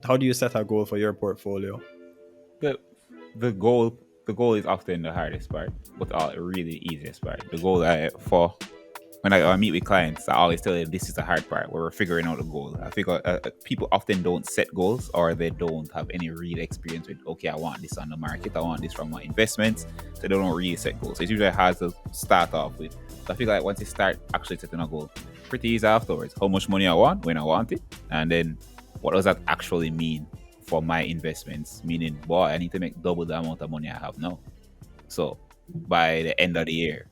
How do you set a goal for your portfolio? The the goal the goal is often the hardest part, but all really easiest part. The goal for when I meet with clients, I always tell them this is the hard part where we're figuring out the goal. I figure people often don't set goals or they don't have any real experience with, okay, I want this on the market, I want this from my investments. So they don't really set goals. So it's usually hard to start off with. So I feel like once you start actually setting a goal, pretty easy afterwards. How much money I want, when I want it, and then what does that actually mean for my investments? Meaning, boy, I need to make double the amount of money I have now. So by the end of the year,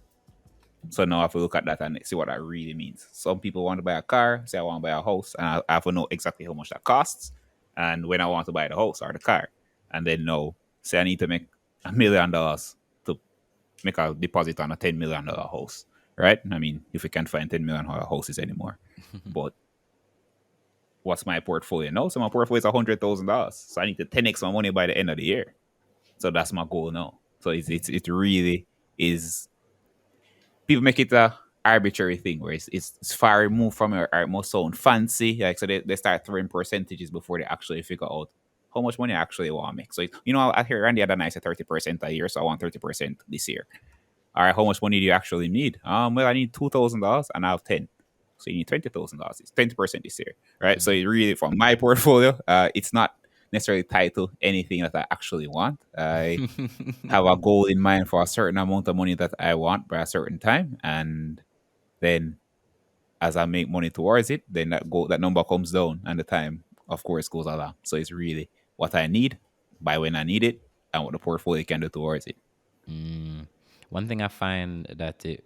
so now I have to look at that and see what that really means. Some people want to buy a car, say I want to buy a house, and I have to know exactly how much that costs and when I want to buy the house or the car. And then no, say I need to make $1 million to make a deposit on a $10 million house, right? I mean, if we can't find $10 million houses anymore. But what's my portfolio now? So my portfolio is $100,000. So I need to 10x my money by the end of the year. So that's my goal now. So it really is. People make it a arbitrary thing where it's far removed from your art must sound fancy. Like so they start throwing percentages before they actually figure out how much money I actually want to make. So I hear Randy had a nice 30% a year, so I want 30% this year. All right, how much money do you actually need? Well, I need $2,000 and I have 10. So you need $20,000. It's 20% this year, right? So Mhm. it really from my portfolio, it's not necessarily tied to anything that I actually want. I have a goal in mind for a certain amount of money that I want by a certain time, and then as I make money towards it, then that number comes down, and the time, of course, goes along. So it's really what I need by when I need it, and what the portfolio can do towards it. Mm. One thing I find that it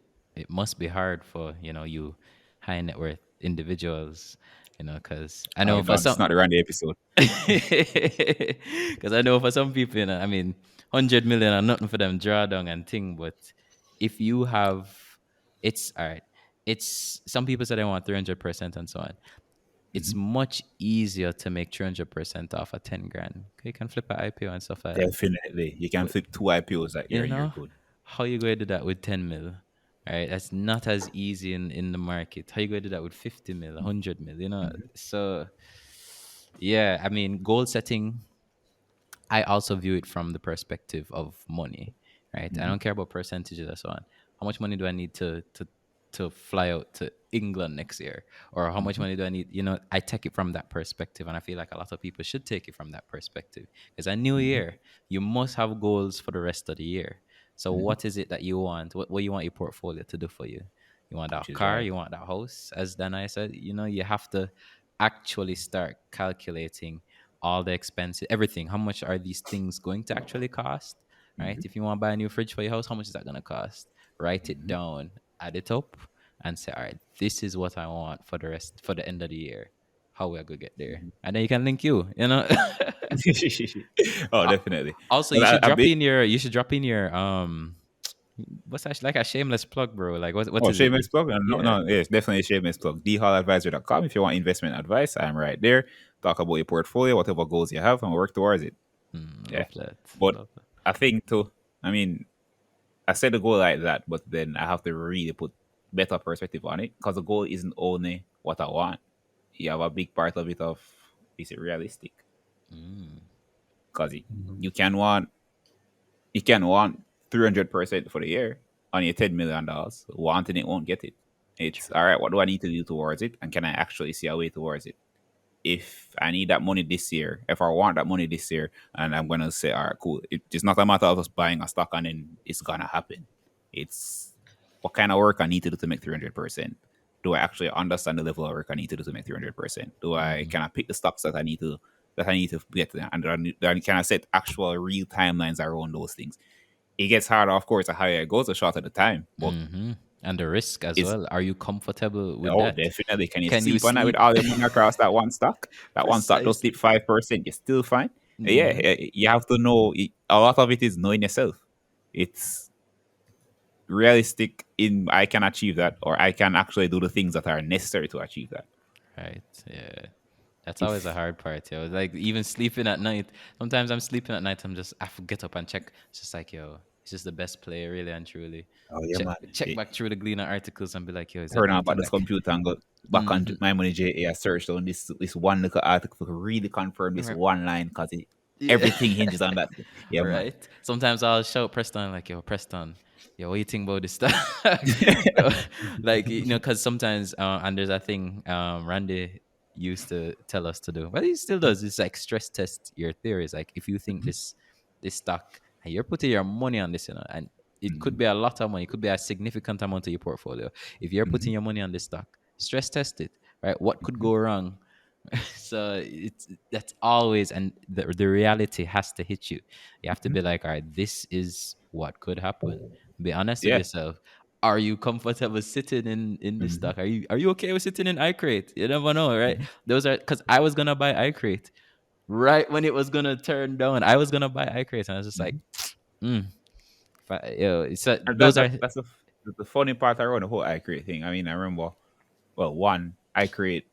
must be hard for you high net worth individuals, because I Oh, know for no, it's some, not the Randy episode. because I know for some people, I mean, 100 million are nothing for them drawdown and thing, but if you have, it's all right. It's some people say they want 300% and so on. It's Mhm. much easier to make 300% off a 10 grand. You can flip an IPO and stuff like that. Definitely, you can But flip two IPOs that year, you and you're know, good. how you going to do that with 10 mil? Right? That's not as easy in the market. How you going to do that with 50 mil, 100 mil, Mhm. So, yeah, I mean, goal setting, I also view it from the perspective of money, right? I Mhm. don't care about percentages and so on. How much money do I need to fly out to England next year? Or how much Mhm. money do I need? I take it from that perspective. And I feel like a lot of people should take it from that perspective. Because a new Mhm. year, you must have goals for the rest of the year. So Mhm. what is it that you want? What you want your portfolio to do for you? You want Which that is car, right. you want that house, as Danai said, you have to actually start calculating all the expenses, everything. How much are these things going to actually cost? Right? Mhm. If you want to buy a new fridge for your house, how much is that going to cost? Write it Mhm. down, add it up, and say, all right, this is what I want for the end of the year. How we are gonna get there, Mhm. and then you can link you. Oh, definitely. Also, But a big you should drop in your what's actually like a shameless plug, bro. Like what Oh, is it? shameless plug? No, Yeah. no, yes, definitely a shameless plug. dhalladvisor.com. If you want investment advice, I'm right there. Talk about your portfolio, whatever goals you have, and work towards it. Yeah. Love that. But Love that. I think too, I mean, I set a goal like that, but then I have to really put better perspective on it because the goal isn't only what I want. You have a big part of it of is it realistic? Mm. Because Mhm. you can want you can want 300% for the year on your $10 million. Wanting it won't get it. It's all right. What do I need to do towards it, and can I actually see a way towards it? If I need that money this year, if I want that money this year, and I'm gonna say, all right, cool. It's not a matter of us buying a stock and then it's gonna happen. It's what kind of work I need to do to make 300%. Do I actually understand the level of work I need to do to make 300%? Can I pick the stocks that I need to get to, and can I set actual real timelines around those things? It gets harder, of course, the higher it goes, the shorter the time. But Mm-hmm. And the risk as it's well. Are you comfortable with oh, that? definitely. Can you Can you sleep on that with sleep? all your money across that one stock? That one stock does dip Precisely. 5%. You're still fine. Yeah, Mm-hmm. you have to know. A lot of it is knowing yourself. It's realistic in I can achieve that, or I can actually do the things that are necessary to achieve that. Right. Yeah. That's always a If hard part, yo. Like even sleeping at night. Sometimes I'm sleeping at night. I have to get up and check. It's just like, yo. It's just the best player, really and truly. Oh yeah, Check man. check back through the Gleaner articles and be like, yo, is there Turn on back anything this that? computer and go back on Mm-hmm. my money JA. I searched on this one little article to really confirm this Right. one line because Yeah. everything hinges on that. Yeah, man. Right. Sometimes I'll shout Preston like, "Yo, Preston, yo, what you think about this stuff?" Like because sometimes and there's a thing Randy used to tell us to do, but he still does. It's like stress test your theories. Like if you think this stock and you're putting your money on this, and it could be a lot of money, it could be a significant amount of your portfolio. If you're putting your money on this stock, stress test it. Right. What could go wrong? So it's that's always, and the reality has to hit you. You have to be like, all right, this is what could happen. Be honest with Yeah. yourself. Are you comfortable sitting in this Mhm. stock? Are you okay with sitting in iCrate? You never know, right? Mhm. Those are because I was gonna buy iCrate right when it was gonna turn down. I was gonna buy iCrate, and I was just like, Mhm. mm, it's a, And those are. that's the funny part around the whole I create thing. I mean, I remember, well, one, I create,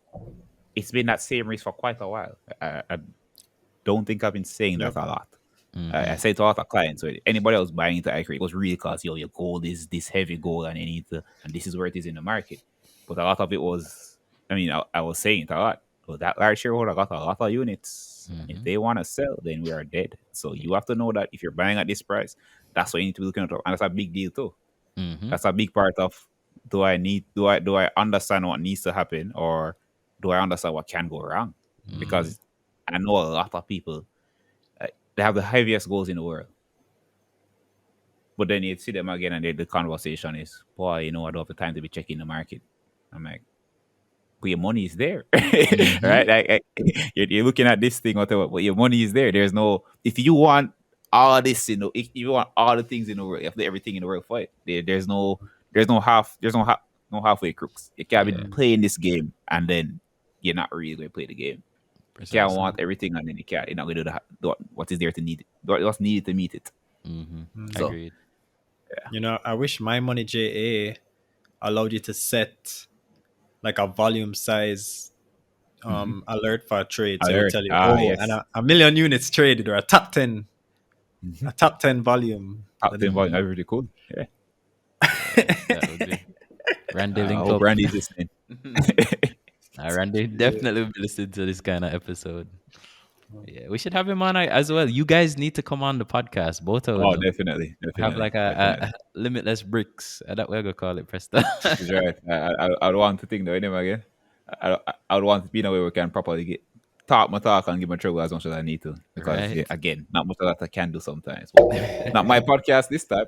it's been that same race for quite a while. I don't think I've been saying that Yep. a lot. I Mm-hmm, say to a lot of clients, so anybody else buying into iCrate, it was really because your gold is this heavy gold and you need to, and this is where it is in the market. But a lot of it was, I mean, I was saying it a lot. So that large shareholder got a lot of units. And if mm-hmm, they want to sell, then we are dead. So you have to know that if you're buying at this price, that's what you need to be looking at. And that's a big deal too. mm-hmm, That's a big part of do I understand what needs to happen or do I understand what can go wrong? mm-hmm, Because I know a lot of people they have the heaviest goals in the world, but then you see them again and the conversation is, boy, I don't have the time to be checking the market. I'm like, but your money is there, mm-hmm. right? You're looking at this thing, whatever, but your money is there. There's no, if you want all this, if you want all the things in the world, you have to everything in the world for it. There's no halfway crooks. You can't be Yeah, Mm. playing this game and then you're not really going to play the game. You can't precisely. want everything and then you're not going to do what is there to need it, what's needed to meet it. Mm-hmm. Mm. So, Agreed. I wish my money JA allowed you to set like a volume size mhm. alert for a trade. So it would Alert. tell you, Ah, oh, and yes. a million units traded or Mhm. a top 10 volume. Top Then 10 volume. Mm-hmm. That's really cool. Yeah. Yeah, that would be Randy I link hope up. Randy's listening. Randy Yeah. definitely will be listening to this kind of episode. Yeah, we should have him on as well. You guys need to come on the podcast, both of Oh, them. definitely, Have definitely, like definitely. a limitless bricks. That we're gonna call it, Preston. He's right. I would want to think though, anyway, again. I would want to be in a way where we can properly talk my talk and give my trouble as much as I need to. Because, yeah, Right? again, not much of that I can do sometimes. But not my podcast this time.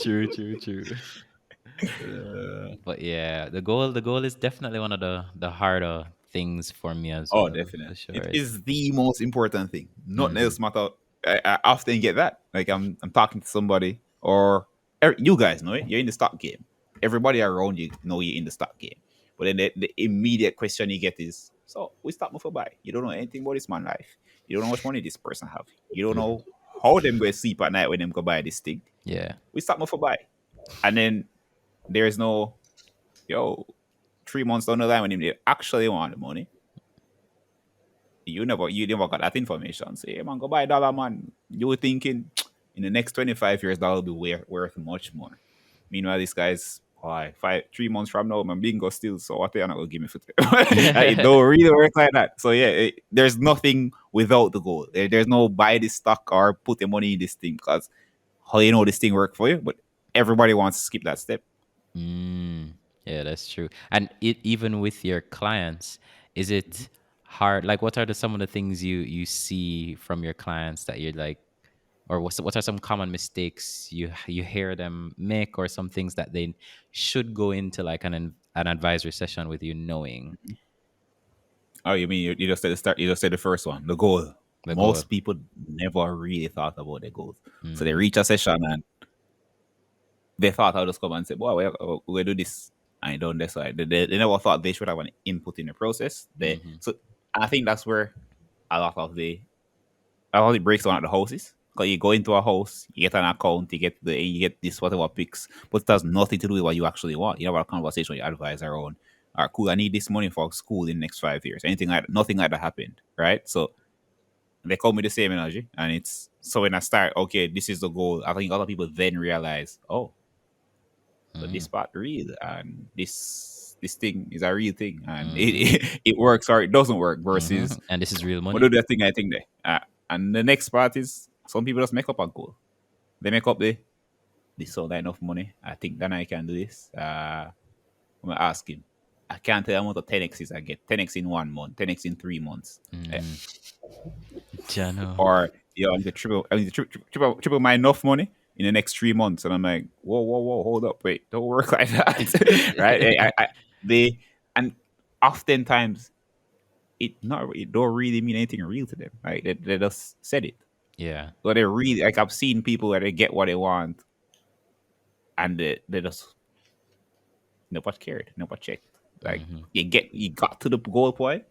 True, true, true. But yeah, the goal is definitely one of the harder things for me as Oh, well, for definitely. sure. It It's is the most important thing. Nothing mm-hmm, else matter. I often get that. Like I'm talking to somebody, or you guys know it. You're in the stock game. Everybody around you know you're in the stock game. But then the immediate question you get is, so we start for buy. You don't know anything about this man life. You don't know how much money this person have. You don't know how them go sleep at night when them go buy this thing. yeah. We start for buy, and then there's no, yo, 3 months down the line when they actually want the money, you never got that information. Say, hey man, go buy dollar, man. You were thinking in the next 25 years that will be worth much more. Meanwhile, this guy's why 3 months from now, man, bingo still. So what they are not gonna give me for it don't really work like that. So yeah, there's nothing without the goal. There's no buy this stock or put your money in this thing because how you know this thing work for you, but everybody wants to skip that step. Mm, yeah, that's true. And even with your clients, is it hard? Like, what are some of the things you see from your clients that you're like, or what are some common mistakes you hear them make, or some things that they should go into like an advisory session with you knowing Oh, you mean you just said the start? You just said the first one, the goal. the goal? Most people never really thought about their goals, so they Mm-hmm. reach a session and they thought I'll just come and say, "Boy, we do this," and done this. Side. They never thought they should have an input in the process. Mm-hmm. So I think that's where a lot of it breaks down at the houses. Because you go into a house, you get an account, you get this whatever picks, but it has nothing to do with what you actually want. You have a conversation with your advisor on, all right, cool, I need this money for school in the next 5 years. Anything like nothing like that happened, right? So They come with the same energy, and it's so when I start, okay, this is the goal. I think a lot of people then realize, oh, so this Mm, part real, and this thing is a real thing, and mm-hmm, it works or it doesn't work. mm-hmm. Versus And this is real what do money. the thing I think there. And the next part is some people just make up a goal. They make up this all enough money. I think then I can do this. I'm gonna ask him. I can't tell how much of 10x's I get. 10x in 1 month, 10x in 3 months. Mm. Jano. Or I need to triple my enough money in the next 3 months. And I'm like, whoa, whoa, whoa, hold up, wait, don't work like that. Right? They and oftentimes it don't really mean anything real to them. Like they just said it. Yeah. So they really like I've seen people where they get what they want and they just never cared, never checked. Like Mm-hmm. you got to the goal point,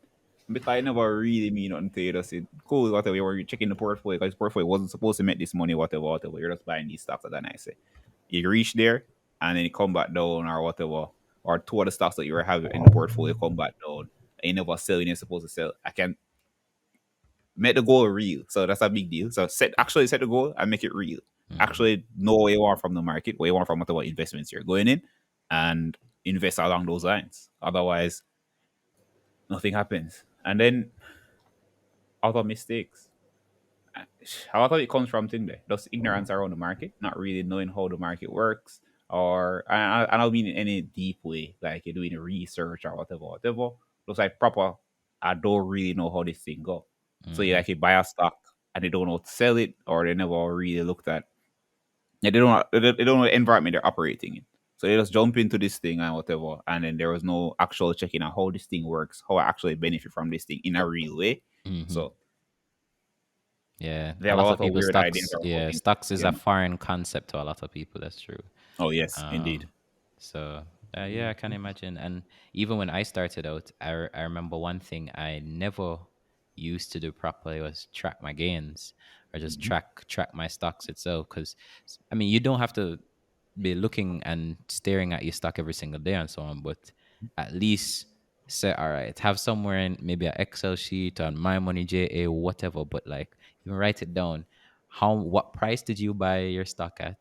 but I never really mean nothing to you. Just say, cool, whatever. You were checking the portfolio because portfolio wasn't supposed to make this money, whatever, whatever. You're just buying these stocks that I say. You reach there and then you come back down or whatever. Or two other stocks that you were having in the portfolio come back down. And you never sell, you're supposed to sell. I can make the goal real. So that's a big deal. So set the goal and make it real. Mm-hmm. Actually know what you want from the market, what you want from whatever investments you're going in, and invest along those lines. Otherwise, nothing happens. And then other mistakes. A lot of it comes from thing there. Just ignorance around the market, not really knowing how the market works. Or I don't mean in any deep way, like you're doing research or whatever, whatever. Just like proper, I don't really know how this thing go. So you Mm-hmm. like you buy a stock and they don't know how to sell it, or they never really looked at. Yeah, they don't know the environment they're operating in. So they just jump into this thing and whatever, and then there was no actual checking out how this thing works, how I actually benefit from this thing in a real way. Mm-hmm. So Yeah. they A have a lot of lot of people weird ideas stocks. about how Yeah, things stocks is a again. foreign concept to a lot of people. That's true. Oh yes, indeed. Um, so yeah, I can imagine. And even when I started out, I remember one thing I never used to do properly was track my gains or just Mm-hmm. track my stocks itself. Because I mean, you don't have to be looking and staring at your stock every single day and so on, but at least say, all right, have somewhere in maybe an Excel sheet on My Money JA, whatever. But like, you write it down. What price did you buy your stock at?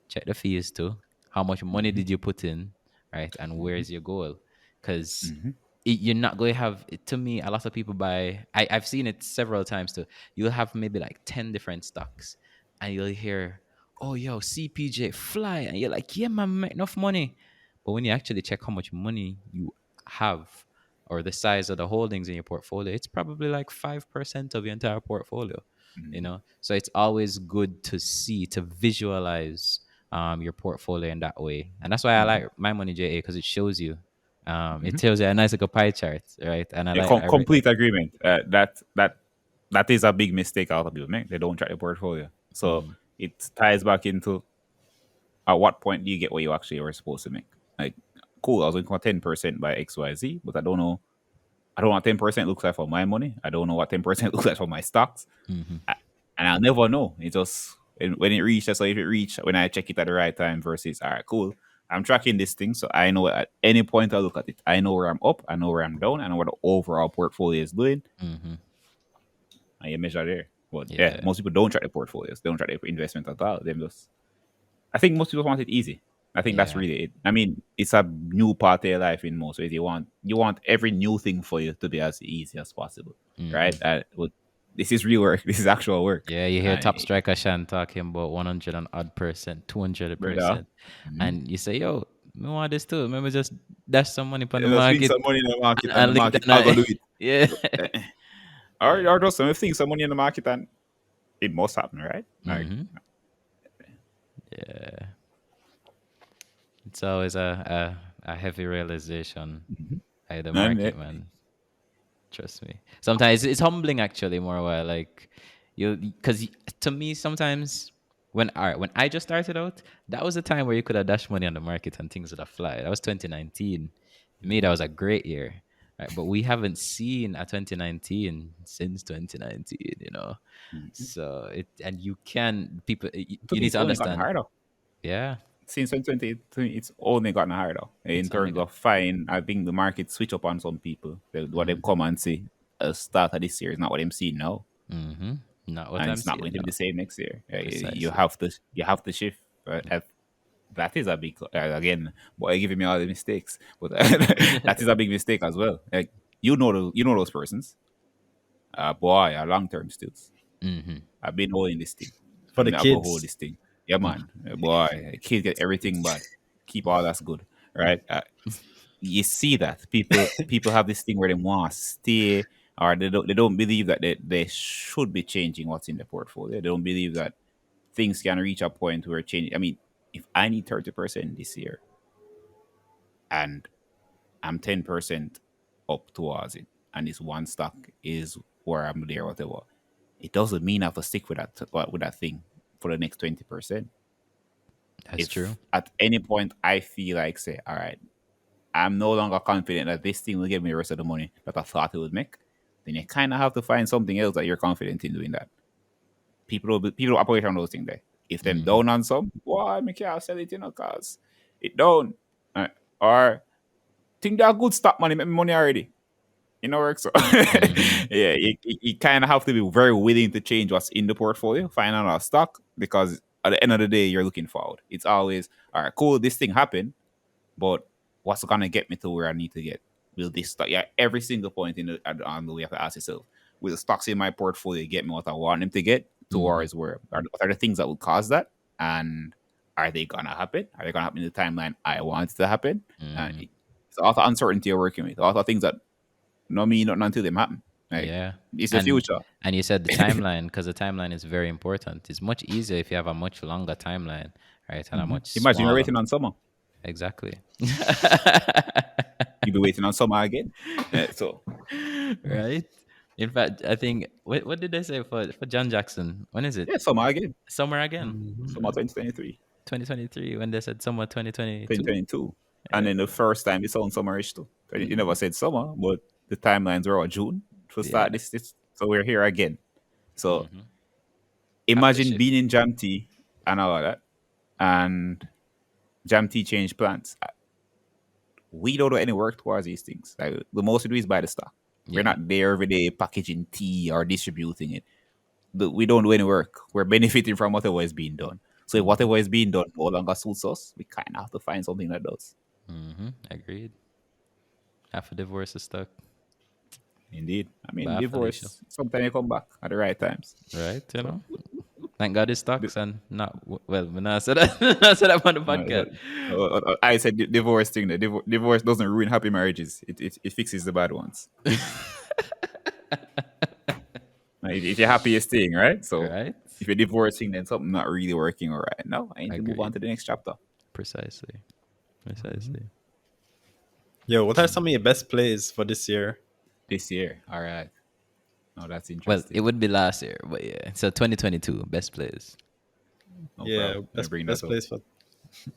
Check the fees too. How much money Mm-hmm. did you put in, right? And where's your goal? Because Mm-hmm. you're not going to have, to me, a lot of people buy, I've seen it several times too. You'll have maybe like 10 different stocks and you'll hear, oh, yo, CPJ fly. And you're like, yeah, man, make enough money. But when you actually check how much money you have or the size of the holdings in your portfolio, it's probably like 5% of your entire portfolio, you Mm-hmm. know? So it's always good to see, to visualize your portfolio in that way. And that's why I Mm-hmm. like My Money JA because it shows you. It Mm-hmm. tells you a nice like a pie chart, right? And I Yeah, like I re- complete agreement. That is a big mistake a lot of people make. They don't track the portfolio, so mm, it ties back into at what point do you get what you actually were supposed to make? Like, cool, I was looking for 10% by XYZ, but I don't know. I don't know what 10% looks like for my money. I don't know what 10% looks like for my stocks. mm-hmm, I, and I'll never know. It just when it reaches, so if it reach when I check it at the right time versus all right, cool. I'm tracking this thing, so I know at any point I look at it, I know where I'm up, I know where I'm down, I know what the overall portfolio is doing, mm-hmm. and you measure there. But yeah, Yeah, most people don't track the portfolios. They don't track the investment at all. They just I think most people want it easy. I think that's yeah, really it. I mean, it's a new part of your life in most ways. You want every new thing for you to be as easy as possible, mm-hmm. right? But this is real work. This is actual work, Yeah, you hear and top striker Shan talking about 100 and odd percent, 200 brother, percent, mm-hmm. and you say, "Yo, me want this too. Maybe just dash some money on the Just think market some money in the market, and and the lick market that I'll go night." do it. Yeah, Or, yeah, or just some things some money in the market, and it must happen, right? Like, mm-hmm. Yeah. It's always a heavy realization mhm. by the And market, man. Trust me. Sometimes it's humbling actually more while like you because to me sometimes when all right when I just started out that was a time where you could have dashed money on the market and things would have fly. That was 2019. To me that was a great year. Right, but we haven't seen a 2019 since 2019. You know, mhm. so it and you can people To you me, need it's to only gotten understand. harder. Yeah, Since 2020, it's only gotten harder in it's only terms got. of fine. I think the market switch up on some people. What they Mhm. come and say, start of this year is not what I'm seeing now. Mm-hmm. Not what and I'm it's not seeing going to be now. the same next year. Precisely. You have to shift. That is a big again. Boy, giving me all the mistakes, but that is a big mistake as well. Like you know those persons. Boy, are long term stills. Mm-hmm. I've been holding this thing. for I'm the not gonna hold kids. this thing. Yeah, man. Boy, kids get everything bad. Keep all that's good, right? You see that people have this thing where they want to stay, or they don't believe that they should be changing what's in the portfolio. They don't believe that things can reach a point where change. I mean, if I need 30% this year and I'm 10% up towards it, and this one stock is where I'm there, whatever, it doesn't mean I have to stick with that thing for the next 20%. That's true. If at any point I feel like say, all right, I'm no longer confident that this thing will give me the rest of the money that I thought it would make, then you kind of have to find something else that you're confident in doing that. People operate on those things there. If them Mm-hmm. down on some, why make you sell it, cause it down. Uh, or think they're good stock money, make me money already. You know, work so Mm-hmm. yeah, you kind of have to be very willing to change what's in the portfolio, find another stock, because at the end of the day, you're looking forward. It's always all right, cool. This thing happened, but what's gonna get me to where I need to get? Will this stock? Yeah, every single point on the way, you have to ask yourself: will the stocks in my portfolio get me what I want them to get? Mm-hmm. Towards where? What are the things that would cause that? And are they gonna happen? Are they gonna happen in the timeline I want it to happen? Mm-hmm. It's a lot of uncertainty you're working with. A lot of things that no me not until them happen. Like Yeah. it's the And future. and you said the timeline, because the timeline is very important. It's much easier if you have a much longer timeline, right? And a much Imagine you're smaller. waiting on summer. Exactly. You'll be waiting on summer again. So Right? In fact, I think what did they say for John Jackson? When is it? yeah, summer again. Summer again. Mhm. Summer 2023. 2023 when they said summer 2022. 2022. And Yeah. then the first time it sounds summerish too. You never Mm, said summer, but the timelines were all June to yeah. start this. So we're here again. So Hmm. Have to imagine shift. being in Jam T and all of that, and Jam T change plans. We don't do any work towards these things. Like the most we do is buy the stock. We're Yeah. not there every day packaging tea or distributing it. We don't do any work. We're benefiting from whatever is being done. So if Hmm. whatever is being done no longer suits us, we kind of have to find something that does. Hmm. Agreed. Half a divorce is stuck. Indeed. I mean, Bye, Felicia. divorce, sometimes you come back at the right times. Right? You So, know? Thank God it's di- stocks and not, well, when I said that, I said that on the uh, podcast. I said divorce thing. The divorce doesn't ruin happy marriages. It fixes the bad ones. If you're happy, you're staying, right? So Right? if you're divorcing, then something not really working all right. No, I need to move on Agreed. to the next chapter Precisely. Precisely. Yo, what are some of your best plays for this year? this year. All right. No, that's Well, it interesting. would be last year, but yeah. So 2022, best players. No Yeah, problem. Let me bring that best up. plays for.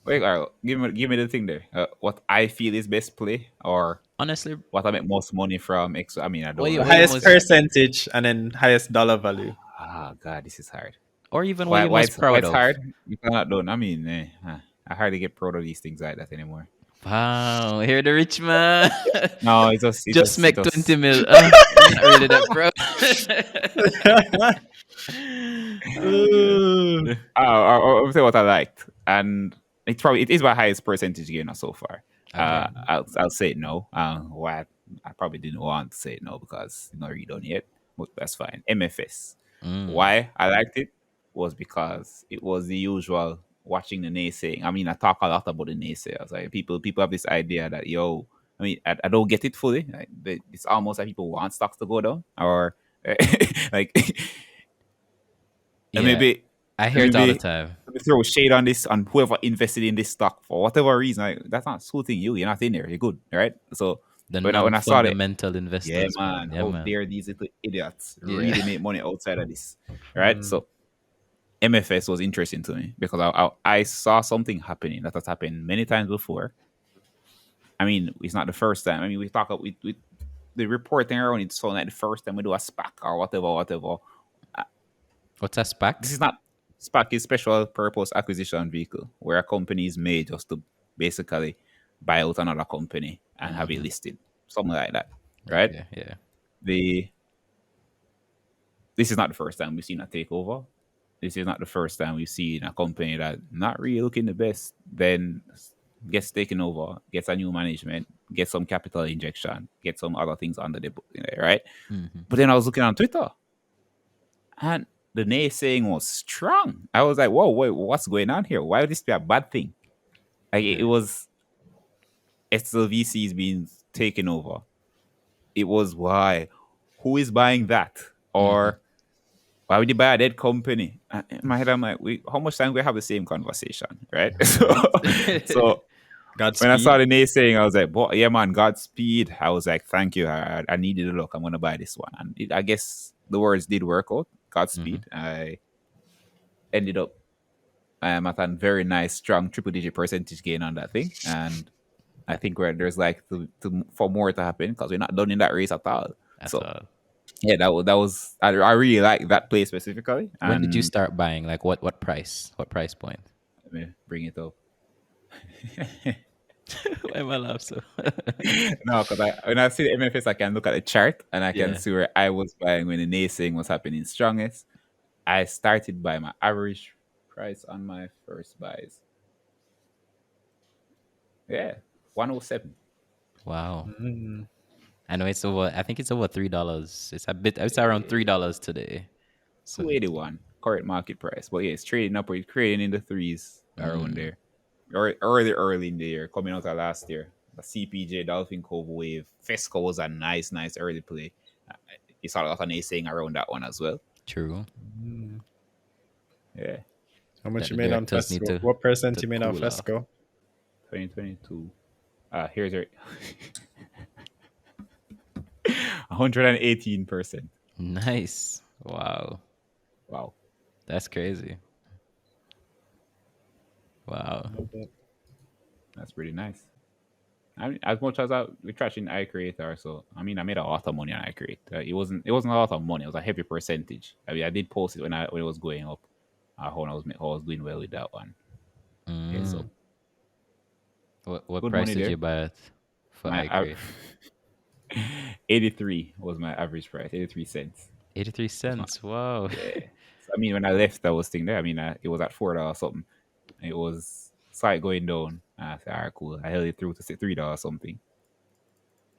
Wait, all right, give me the thing there. What I feel is best play, or Honestly, what I make most money from. I mean, I don't know. what you Highest most, percentage and then highest dollar value. Ah, God, this is hard. or even what you Why most proud it's of. hard? You cannot done. I mean, I hardly get proud of these things like that anymore. Wow, here the rich man. No, Just it make 20 just. mil. Not really that proud. Ooh. I'll say what I liked, and it is my highest percentage gainer so far. Okay. I'll say no. Why I probably didn't want to say no because it's not really done yet, but that's fine. MFS. Mm. Why I liked it was because it was the usual watching the naysaying. I mean, I talk a lot about the naysayers. Like people have this idea that yo, I mean, I don't get it fully. Like, it's almost like people want stocks to go down, or like and Yeah, I hear it all the maybe time. throw shade on this on whoever invested in this stock for whatever reason. Like, that's not suiting you. You're not in there. You're good, right? So The when I saw that, non-fundamental yeah, investors, man. man, Yeah, how man. dare these little idiots Yeah. really make money outside of this, right? Mm. So MFS was interesting to me because I saw something happening that has happened many times before. I mean, it's not the first time. I mean, we talk about we the reporting around it's so like the first time we do a SPAC or whatever. What's a This SPAC? is not SPAC is special purpose acquisition vehicle where a company is made just to basically buy out another company and have it Hmm. listed, something like that, right? Okay, yeah. The this is not the first time we've seen a takeover. This is not the first time we've seen a company that not really looking the best, then gets taken over, gets a new management, gets some capital injection, gets some other things under the book, right? Mm-hmm. But then I was looking on Twitter, and the naysaying was strong. I was like, whoa, wait, what's going on here? Why would this be a bad thing? Like it was SLVCs being taken over. It was why, who is buying that? Mm-hmm. Or why would you buy a dead company? In my head, I'm like, how much time we have the same conversation, right? Right. So when I saw Godspeed. the naysaying, I was like, boy, yeah, man, Godspeed. I was like, thank you. I needed a look. I'm going to buy this one. And I guess the words did work out. Mm-hmm. Godspeed. I ended up at a very nice, strong triple digit percentage gain on that thing. And I think there's like for more to happen because we're not done in that race at all. That's So all. yeah, that was I really like that play specifically. When did you And start buying? Like what price? What price point? let me bring it up. Why am I laugh so? No, because when I see the MFS, I can look at the chart and I can Yeah. see where I was buying when the naysaying was happening strongest. I started by my average price on my first buys. Yeah, 107. Wow. Mm. I know it's over. I think it's over $3. It's a bit. It's around $3 today. So. 281 current market price. But yeah, it's trading up, it's trading in the threes around Mm, there. Or early in the year, coming out of last year. The CPJ, Dolphin Cove Wave, Fesco was a nice early play. Uh, You saw a lot of naysaying around that one as well. true. Mm. Yeah, How much That you the made on directors need Fesco? What percent to you made on cool off. Fesco? 2022. Here's your 118%. Nice. Wow. Wow. That's crazy. Wow. Love it. That's pretty nice. I mean, as much as we trashing iCreator, so I mean, I made a lot of money on iCreator. It wasn't a lot of money. It was a heavy percentage. I mean, I did post it when it was going up. How I was doing well with that one. Yeah, so Mm. What good price money did there. you buy it for My iCrate? 83 was my average price. 83 cents. 83 Was my cents. Wow. yeah. So, I mean, when I left, I was thing there. I mean, it was at $4 something. It was slight going down. I said, all right, cool. I held it through to say $3 something.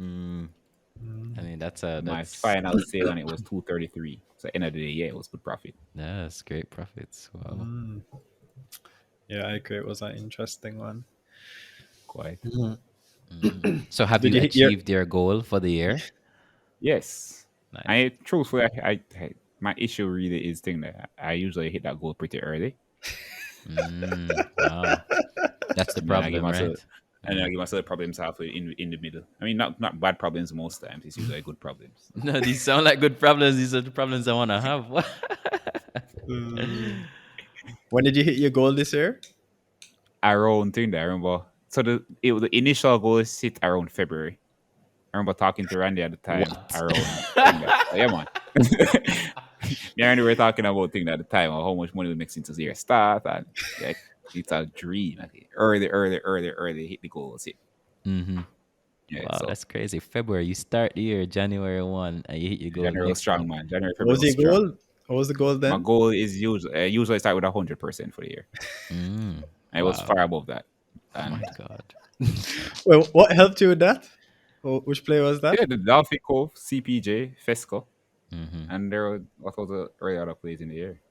Mm. I Mm. mean, My that's final sale on it was 233. So end of the day, yeah, it was good profit. that's great profits. Wow. Mm. Yeah, I agree. It was an interesting one. Quite. Mhm. Mm. So have Did you you hit your? achieved your goal for the year? Yes. Nice. I truthfully, my issue really is thing that I usually hit that goal pretty early, Wow. That's the and then I give problem, myself right? and then I Mm. give myself problems halfway in the middle. I mean, not bad problems most times. It's usually good problems. No, these sound like good problems. These are the problems I want to have. What? Mm. When did you hit your goal this year? Around thing that I remember. So the initial goal is hit around February. I remember talking to Randy at the time What? around thing that. Yeah, man. Me and Randy were talking about thing at the time of how much money we make since the year start, and like it's a dream. Like, early hit the goals hit. Mm-hmm. Yeah, Wow, so that's crazy. February, you start the year January 1 and you hit your goal January was next strong, month. man. January, What February was was your strong. goal? What was the goal My then? goal is usually start with 100% for the year. Mm, I was wow. far above that, My and God. Well, what helped you with that? Which play was that? yeah, the Dolphin Cove, CPJ, Fesco, Hmm. and there were what was the early other plays in the year.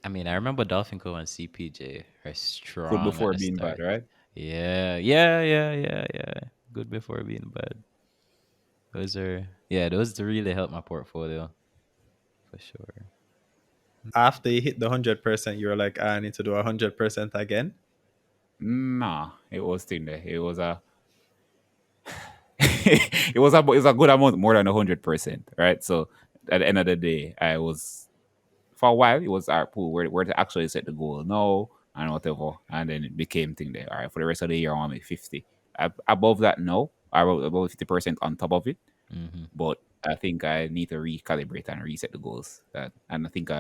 I mean, I remember Dolphin Co and CPJ are Good strong at before the being bad, start. right? Yeah. Good before being bad. Those really helped my portfolio for sure. After you hit the 100%, you were like, "Ah, I need to do 100% again." Nah, it was thing there. It was a it was a good amount more than 100%, right? So at the end of the day, I was for a while it was our pool where to actually set the goal no and whatever, and then it became thing there. All right, for the rest of the year, I want to make 50. Above that, no, I wrote above 50% on top of it, Hmm. but I think I need to recalibrate and reset the goals. And I think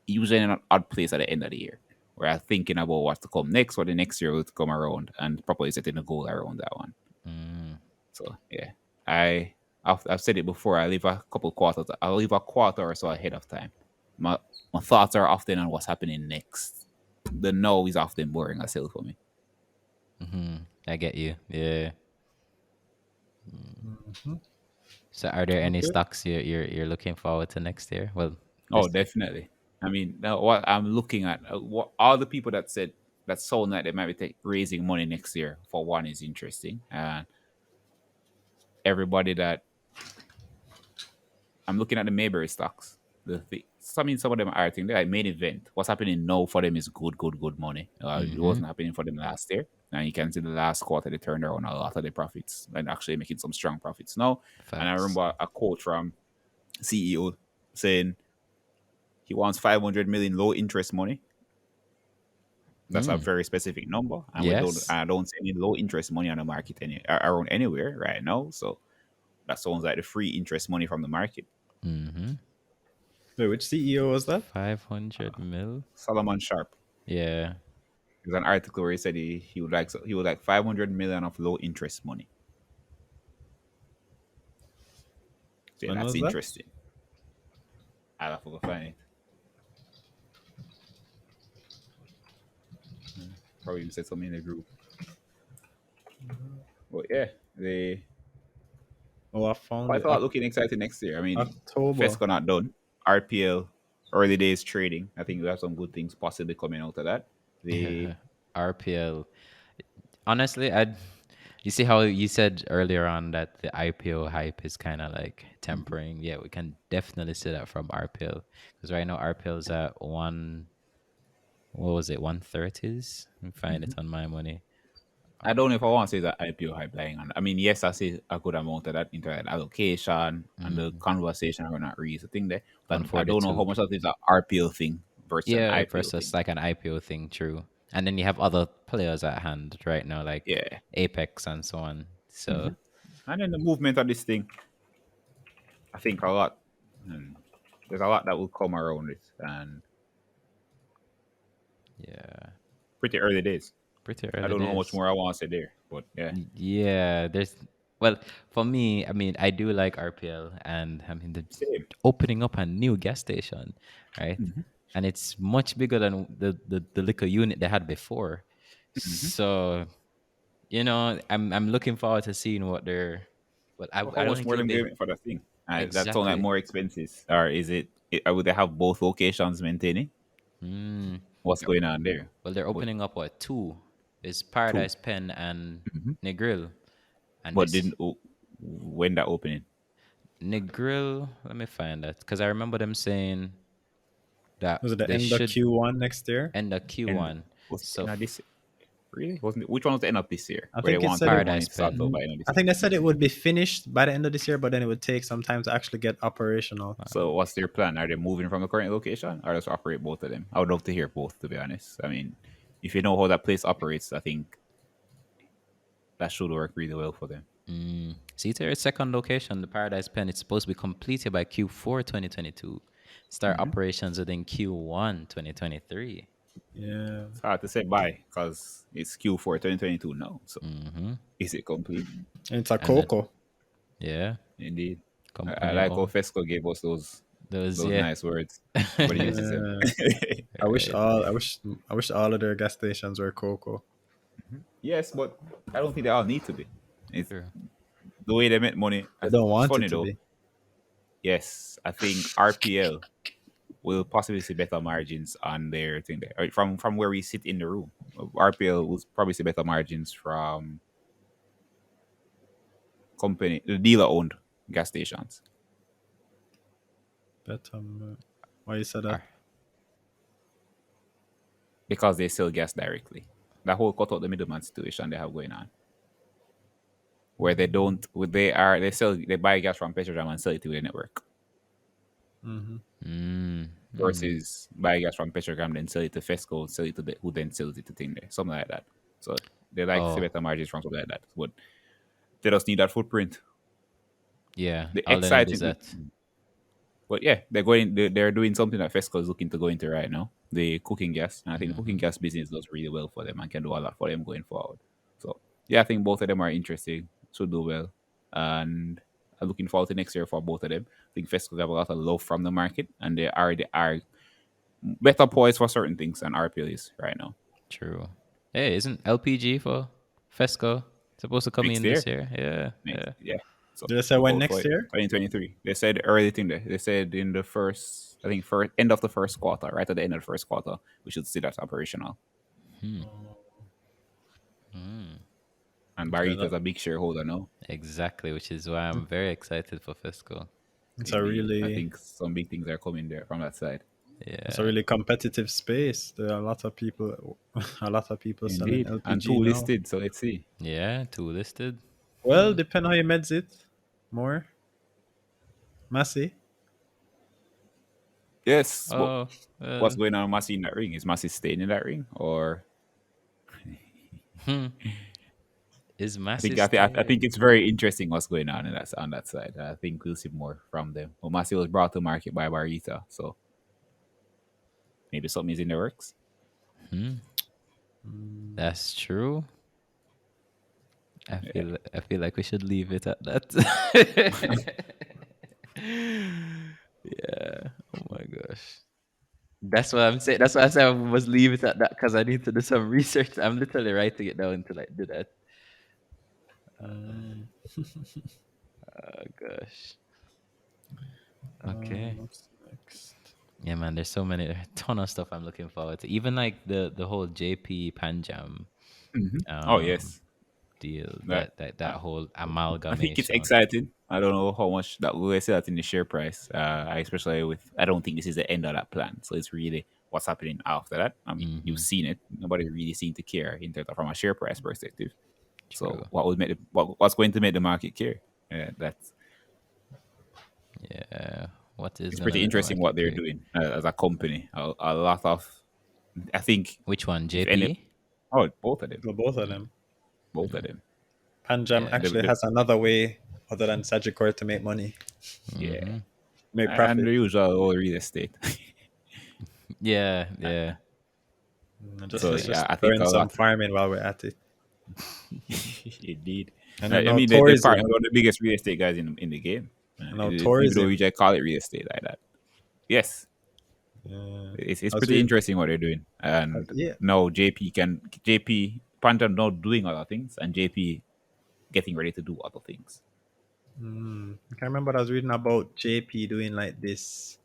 usually in an odd place at the end of the year where I'm thinking about what's to come next, or the next year will come around, and properly setting a goal around that one. Mm. So yeah, I I've said it before. I leave a couple quarters. I'll leave a quarter or so ahead of time. My my thoughts are often on what's happening next. The no is often boring as hell for me. I get you. Yeah. Mhm. So, are there any Okay. stocks you're looking forward to next year? Well, Oh, this year. definitely. I mean, now what I'm looking at, what all the people that said that sold that they might be raising money next year for one is interesting, and everybody that I'm looking at the Mayberry stocks. Some of them are, I think they're like main event. What's happening now for them is good, good, good money. It Mm-hmm. wasn't happening for them last year. And you can see the last quarter they turned around a lot of the profits and actually making some strong profits now. And I Facts. remember a quote from CEO saying he wants 500 million low interest money. That's a Mm. very specific number, and Yes. I don't see any low interest money on the market around anywhere right now. So that sounds like the free interest money from the market. Mm-hmm. Wait, which CEO was that? 500 mil. Solomon Sharp. Yeah. There's an article where he said he would like 500 million of low interest money. So yeah, When that's was that? interesting. I'll have to go find it. Probably even said something in the group. But yeah, they Oh, I found quite it. a lot looking excited next year. I mean, October. FESCO not done. RPL early days trading. I think we have some good things possibly coming out of that. The RPL. Honestly, you see how you said earlier on that the IPO hype is kind of like tempering. Yeah, we can definitely see that from RPL because right now RPL is at one. What was it? 130s. Let me find it on my money. I don't know if I want to say that IPO hype lying on. I mean, yes, I see a good amount of that into that allocation and the conversation are not really the thing there. But I don't know 142. how much of this is an RPL thing versus an Yeah, IPO versus thing. like an IPO thing, true. And then you have other players at hand right now, like Yeah. Apex and so on. So And then the movement of this thing, I think a lot. And there's a lot that will come around it, and yeah, pretty early days. pretty I early don't know how much days. more I want to say there, but yeah, Yeah, there's well for me. I mean, I do like RPL, and I mean the same. opening up a new gas station, right? And it's much bigger than the little unit they had before. So I'm looking forward to seeing what they're. But I So how I don't much think more it'll them be giving for that thing? That sound like exactly. more expenses, or is would they have both locations maintaining? Mm. What's going on there? Well, they're But opening up what two? Is two, Paradise Pen and Negril, and but this didn't when that opening? Negril. Let me find that because I remember them saying that Was it the they end of should Q1 next year? end a Q And one. was it So end of this? Really? Wasn't it? Which one was the end of this year? I Where they think it want said it. Paradise everyone to start Pen. over by end of I this year? think they said it would be finished by the end of this year, but then it would take some time to actually get operational. So what's their plan? Are they moving from the current location or just operate both of them? I would love to hear both, to be honest. I mean, if you know how that place operates, I think that should work really well for them. See, their second location, the Paradise Pen, it's supposed to be completed by Q4 2022. Start operations within Q1 2023. Yeah. It's hard to say bye because it's Q4 2022 now. So is it complete? And it's a And then Coco. yeah, Indeed. I company like how owned. Fesco gave us Those those yeah. nice words. Everybody uses them. Yeah. Right. I wish all of their gas stations were Coco. Yes, but I don't think they all need to be. It's True. the way they make money. They don't It's want it funny to though. be. Yes, I think RPL will possibly see better margins on their thing there. From where we sit in the room. RPL will probably see better margins from company the dealer owned gas stations But why you said that? Ar- because they sell gas directly. That whole cut out the middleman situation they have going on. Where they don't where they buy gas from Petrogram and sell it to the network. Mm-hmm. Mm, mm. Versus buy gas from Petrogram, then sell it to Fesco, sell it to who then sells it to thing there. Something like that. So they like to see Oh better margins from something like that. But they just need that footprint. yeah. The All they need is exciting that. but yeah, they're doing something that Fesco is looking to go into right now. The cooking gas. And I think the cooking gas business does really well for them and can do a lot for them going forward. So yeah, I think both of them are interesting, should do well. And I'm looking forward to next year for both of them. I think Fesco have a lot of love from the market, and they already are better poised for certain things than RPL is right now. True. Hey, isn't LPG for Fesco supposed to come Next in year, this year? Yeah, next yeah. yeah. So Did I say look when out for next it. year? 2023. They said early thing there. They said in the first, I think first end of the first quarter, right at the end of the first quarter, we should see that operational. Hmm. Oh, Hmm. And okay, Barrito's a big shareholder now. Exactly, which is why I'm very excited for Fesco. it's a Indeed, I really think some big things are coming there from that side. it's a Yeah. really competitive space. There are a lot of people, a lot of people selling Indeed, and two LPG now. listed. So let's see. Yeah, two listed. Well, depend how you meds it. More, Massey. Yes, but Oh, what's going on with Massey in that ring? Is Massey staying in that ring, or hmm. Is I think Massey I stay? think it's very interesting what's going on in that on that side. I think we'll see more from them. Well, Massey was brought to market by Barita, so maybe something is in the works. Hmm. Mm, That's true. Yeah. I feel like we should leave it at that. Yeah. Oh my gosh. That's what I'm saying. That's why I said I must leave it at that because I need to do some research. I'm literally writing it down to like do that. mm, Oh gosh. Okay. what's next? Yeah, man. There's so many, a ton of stuff I'm looking forward to. Even like the whole JP Panjam Oh um yes, deal. right. That whole I think it's amalgamation. exciting. I don't know how much that we will see that in the share price. Especially with I don't think this is the end of that plan. So it's really what's happening after that. I mean, you've Mm-hmm. seen it. Nobody really seemed to care in terms of from a share price perspective. True. So what's going to make the market care? That's Yeah. What is it's gonna pretty make the interesting what market they're cake? doing as a company. A lot of I think Which one? if any JP? oh both of them, Well, both of them. both of them. Panjam Yeah. actually has another way other than Sagicor to make money, Yeah, Mm-hmm. make and profit. the usual old real estate. Yeah, yeah. Just So let's yeah, just I throw think in a some lot. farming while we're at it. Indeed. And then I now mean, they're part tourism. one of the biggest real estate guys in the game. And now Even though we tourism. just call it real estate like that. Yes, Yeah. it's As pretty we, interesting what they're doing. And yeah. now JP Phantom now doing other things, and JP getting ready to do other things. I can remember I was reading about JP doing like this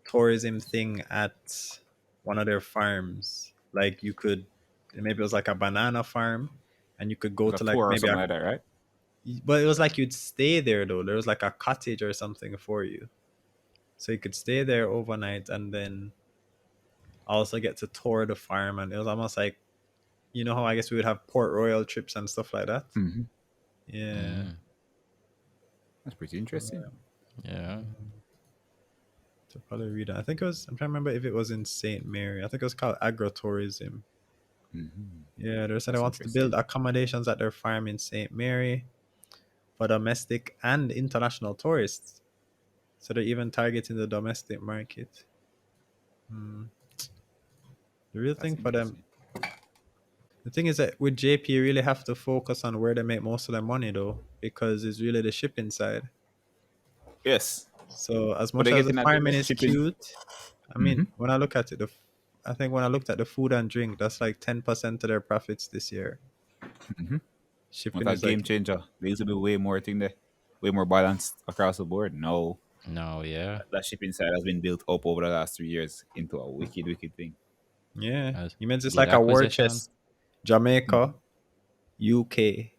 tourism thing at one of their farms. Like you could, maybe it was like a banana farm, and you could go Like a to like tour or maybe something a, like that, right? but it was like you'd stay there though. There was like a cottage or something for you, so you could stay there overnight and then also get to tour the farm. And it was almost like, you know how I guess we would have Port Royal trips and stuff like that. Hmm. Yeah. Mm, That's pretty interesting. yeah. To probably read it. I think it was. I'm trying to remember if it was in Saint Mary. I think it was called agritourism. Hmm. Yeah, they said they That's wanted to build interesting. accommodations at their farm in Saint Mary for domestic and international tourists. So they're even targeting the domestic market. Hmm. The real That's thing for them, interesting. the thing is that with JP, you really have to focus on where they make most of their money though, because it's really the shipping side. Yes, So as but much they're as the getting that farming is shipping. cute, I Hmm. mean, when I look at it, I think when I looked at the food and drink, that's like 10% of their profits this year. Hmm. What Shipping a is like, game changer. There used to be way more thing there, way more balanced across the board. No, No, yeah. that shipping side has been built up over the last 3 years into a wicked, wicked thing. yeah, As you mean it's good like a war acquisition. chest. Jamaica, Hmm. UK,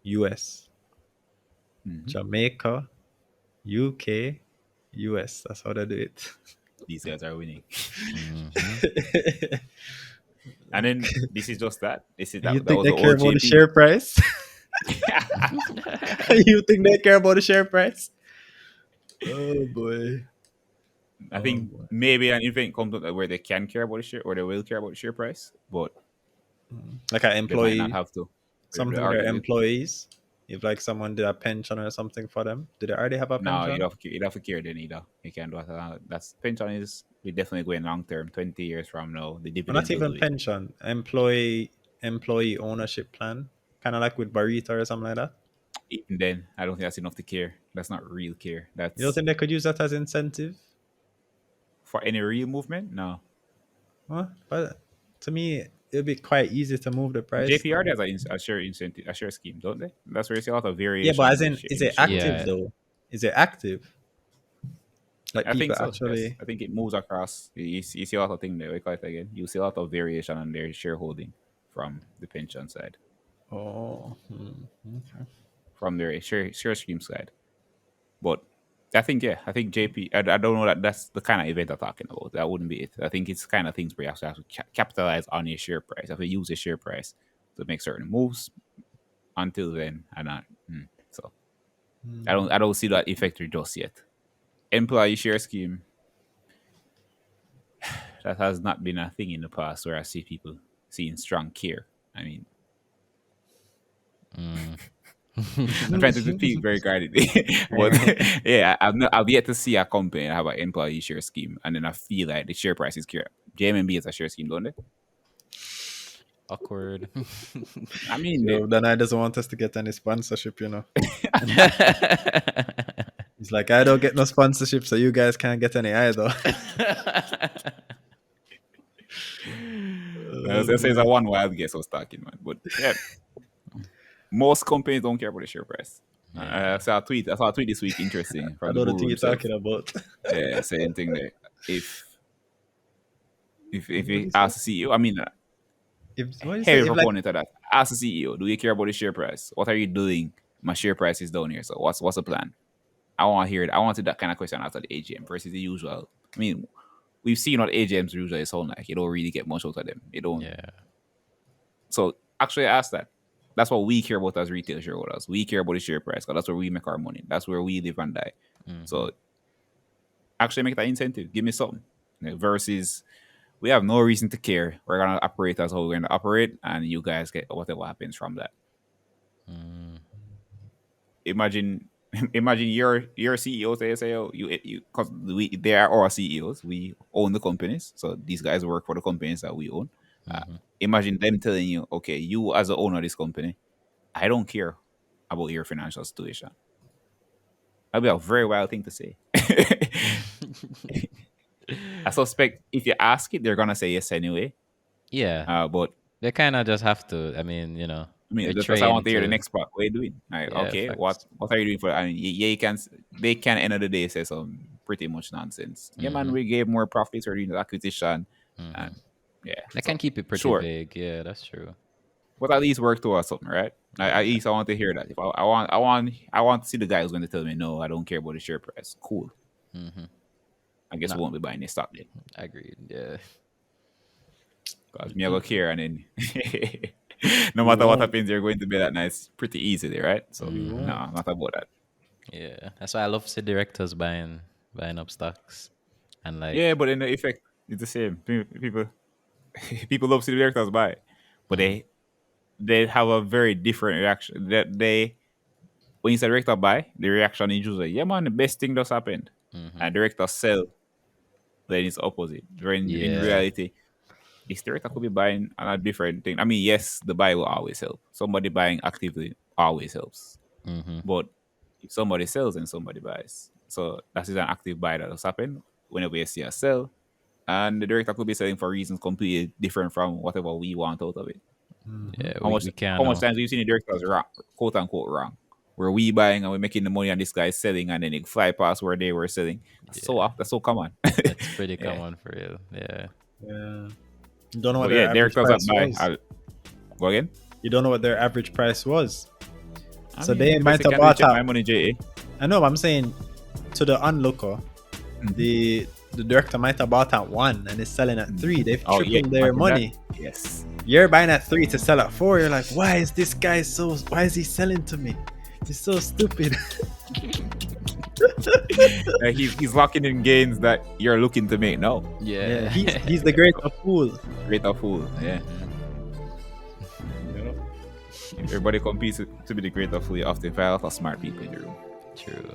US. Hmm. Jamaica, UK, US. That's how they do it. These guys are winning. Mm-hmm. And then this is just that. This is You that. That think was they the care old about the JP. share price? You think they care about the share price? Oh boy. I Oh think boy. maybe an event comes up where they can care about the share or they will care about the share price, but Like an they might not employee, have to. something with their employees. If like someone did a pension or something for them, do they already have a No, pension? you'd have to care then either. You can't do that. That's pension is we definitely going long term. 20 years from now, the Or not dividends will even do it. pension, employee ownership plan, kind of like with Barita or something like that. Even then, I don't think that's enough to care. That's not real care. You don't That's think they could use that as incentive? for any real movement. No, Huh? But to me, it'd be quite easy to move the price. JPR has a share incentive, a share scheme, don't they? That's where you see a lot of Yeah, variation but in as in, is in the it share active Yeah. holdings. though? Is it active? Like I think people so. Yes, actually? I think it moves across. You see a lot of things there. We call it again. You see a lot of variation on their shareholding from the pension side, Oh, okay. from their share scheme side. But I think JP. I don't know that that's the kind of event I'm talking about. That wouldn't be it. I think it's kind of things where you have to capitalize on your share price. You have to use your share price to make certain moves. Until then, I not. So I don't see that effect just yet. Employee share scheme, that has not been a thing in the past where I see people seeing strong care. I mean, Mm. I'm trying to speak very guardedly, but Right. yeah, I've yet to see a company have an employee share scheme, and then I feel like the share price is care. JMB is a share scheme, don't they? Awkward. I mean, Yo, Danhai doesn't want us to get any sponsorship, you know. He's like, I don't get no sponsorship, so you guys can't get any either. let's say it's a one wild guess I was talking, man. But yeah, most companies don't care about the share price. Yeah. I saw a tweet this week, interesting, I from the know the guru thing you're himself. talking about. Yeah, same thing there. If if What you is it? ask the CEO, I mean, If what you say? heavy If like proponent of that. Ask the CEO, do you care about the share price? What are you doing? My share price is down here. So what's the plan? I want to hear it. I wanted that kind of question after the AGM versus the usual. I mean, we've seen what AGMs usually sound like. You don't really get much out of them. You don't. Yeah. So actually ask that. That's what we care about as retail shareholders. We care about the share price because that's where we make our money. That's where we live and die. Mhm. So actually make that incentive. Give me something. Versus we have no reason to care. We're gonna operate as how we're gonna operate, and you guys get whatever happens from that. Mm. Imagine, imagine your CEO say, oh, you because we they are our CEOs. We own the companies, so these guys work for the companies that we own. Uh, Mhm. Imagine them telling you, okay, you as the owner of this company, I don't care about your financial situation. That'd be a very wild thing to say. I suspect if you ask it, they're gonna say yes anyway. Yeah. But They kind of just have to. I mean, I they're mean, that's I want trained to hear the to. next part. What are you doing? Like, Yeah, okay, facts. what are you doing for? I mean, yeah, you can. They can end of the day say some pretty much nonsense. Yeah, man, Mhm. we gave more profits or doing the acquisition, Mhm. and yeah, They can so keep it pretty sure, vague. Yeah, that's true. but at least work towards something, right? At Yeah. least I want to hear that. If I want to see the guy who's going to tell me no, I don't care about the share price. Cool. Mhm. I guess No, we won't be buying this stock then, agreed. Yeah. because me I go care, and then no we matter what won't, happens, you're going to be that nice, pretty easy, right? So we Mhm. won't. no, not about that. Yeah. That's why I love to see directors buying up stocks and Yeah, like. but in the effect, it's the same. People people love to see the directors buy, but Mhm. they have a very different reaction. That they when you say director buy, the reaction is usually yeah man, the best thing just happened, Mhm. and director sell, then it's opposite. When in Yeah. reality, this director could be buying on a different thing. I mean, yes, the buy will always help. Somebody buying actively always helps, Mhm. but if somebody sells and somebody buys, so that is an active buy that has happened. Whenever you see a sell, and the director could be selling for reasons completely different from whatever we want out of it. Mhm. Yeah. How much We can't how much know. times we've seen the directors wrong, quote unquote wrong, where we buying and we're making the money and this guy's selling and then it fly past where they were selling. Yeah. That's so common. That's pretty Yeah. common for real. Yeah. Yeah. You don't know what But their yeah, average directors that price buy was. I'll go again. You don't know what their average price was. I So mean they if I might say have can they bought check my out. money, JA? I know, but I'm saying to the onlooker, the director might have bought at 1 and is selling at 3. They've Oh yeah, tripled their imagine that. money. Yes. You're buying at 3 to sell at 4. You're like, why is this guy so? Why is he selling to me? He's so stupid. He's locking in gains that you're looking to make. No. Yeah, Yeah. he's the greater fool. Greater fool. Yeah. Mhm. You know? If everybody competes to be the greater fool, you often find a lot of smart people in the room. True.